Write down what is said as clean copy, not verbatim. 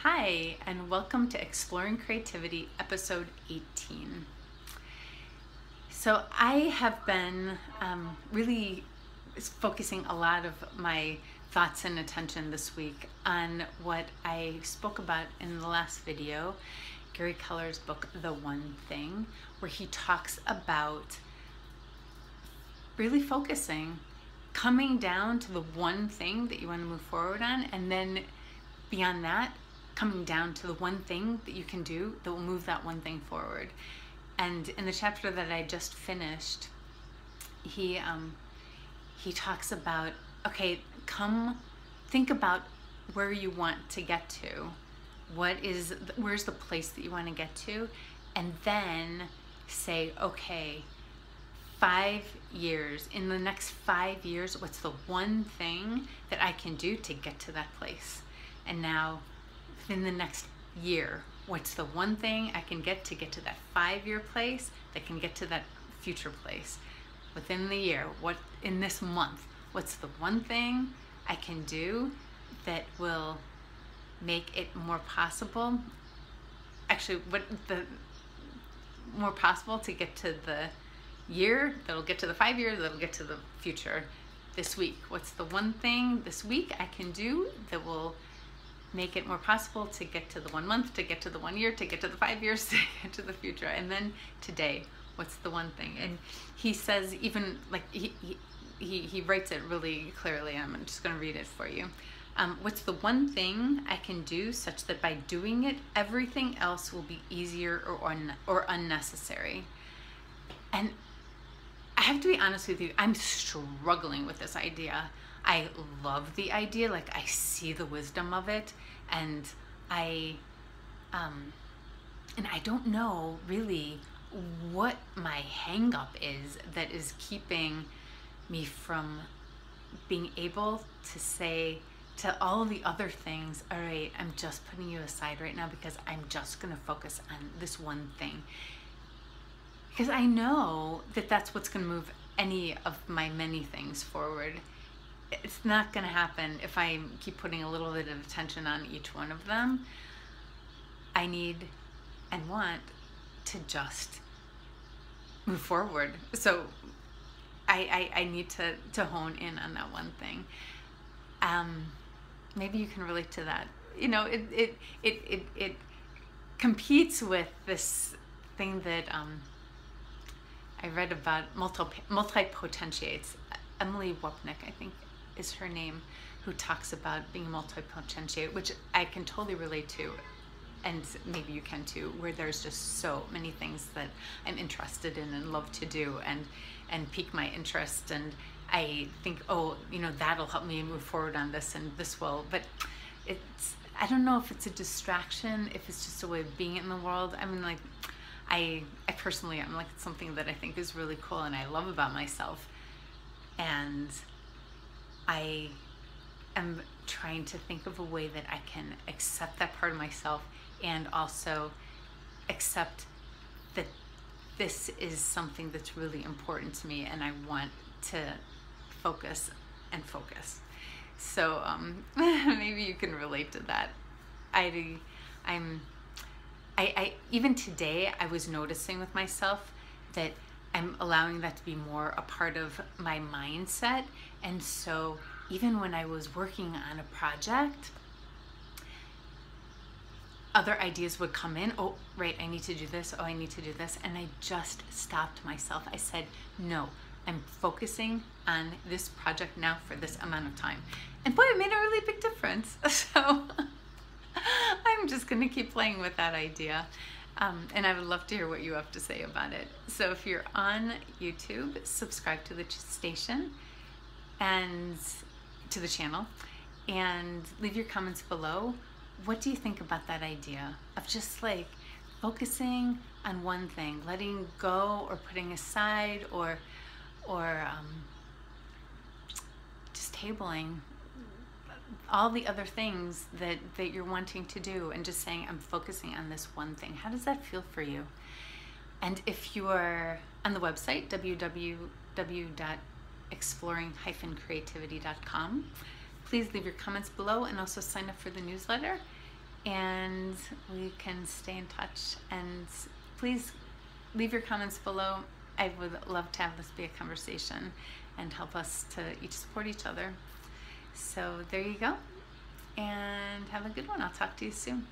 Hi, and welcome to Exploring Creativity, episode 18. So I have been really focusing a lot of my thoughts and attention this week on what I spoke about in the last video, Gary Keller's book, The One Thing, where he talks about really focusing, coming down to the one thing that you want to move forward on, and then beyond that, coming down to the one thing that you can do that will move that one thing forward. And in the chapter that I just finished, he talks about, okay, think about where you want to get to. Where's the place that you want to get to? And then say, okay, 5 years, in the next 5 years, what's the one thing that I can do to get to that place? And now, within the next year, what's the one thing I can get to that 5-year place that can get to that future place? Within the year, in this month, what's the one thing I can do that will make it more possible? Actually, more possible to get to the year, that'll get to the 5 years, that'll get to the future this week. What's the one thing this week I can do that will make it more possible to get to the 1 month, to get to the 1 year, to get to the 5 years, to get to the future? And then today, what's the one thing? And he says, even like he writes it really clearly. I'm just going to read it for you. What's the one thing I can do such that by doing it, everything else will be easier or unnecessary? And I have to be honest with you, I'm struggling with this idea. I love the idea, like I see the wisdom of it, and I don't know really what my hang up is that is keeping me from being able to say to all the other things, all right, I'm just putting you aside right now because I'm just going to focus on this one thing. Because I know that that's what's going to move any of my many things forward. It's not going to happen if I keep putting a little bit of attention on each one of them. I need and want to just move forward. So I need to hone in on that one thing. Maybe you can relate to that. You know, it competes with this thing that I read about, multi-potentiates. Emily Wapnick, I think, is her name, who talks about being multi-potentiate, which I can totally relate to, and maybe you can too, where there's just so many things that I'm interested in and love to do and pique my interest, and I think, oh, you know, that'll help me move forward on this, and this will, but I don't know if it's a distraction, if it's just a way of being in the world. I mean, like, I personally, I'm like, it's something that I think is really cool and I love about myself. And I am trying to think of a way that I can accept that part of myself and also accept that this is something that's really important to me and I want to focus and focus. So maybe you can relate to that. I even today, I was noticing with myself that I'm allowing that to be more a part of my mindset. And so even when I was working on a project, other ideas would come in. Oh, right, I need to do this. Oh, I need to do this. And I just stopped myself. I said, no, I'm focusing on this project now for this amount of time. And boy, it made a really big difference. So I'm just going to keep playing with that idea. And I would love to hear what you have to say about it. So if you're on YouTube, subscribe to the station and to the channel and leave your comments below. What do you think about that idea of just like focusing on one thing, letting go or putting aside or just tabling all the other things that you're wanting to do and just saying, I'm focusing on this one thing. How does that feel for you? And if you are on the website, www.exploring-creativity.com, please leave your comments below and also sign up for the newsletter. and we can stay in touch. And please leave your comments below. I would love to have this be a conversation and help us to each support each other. So there you go, and have a good one. I'll talk to you soon.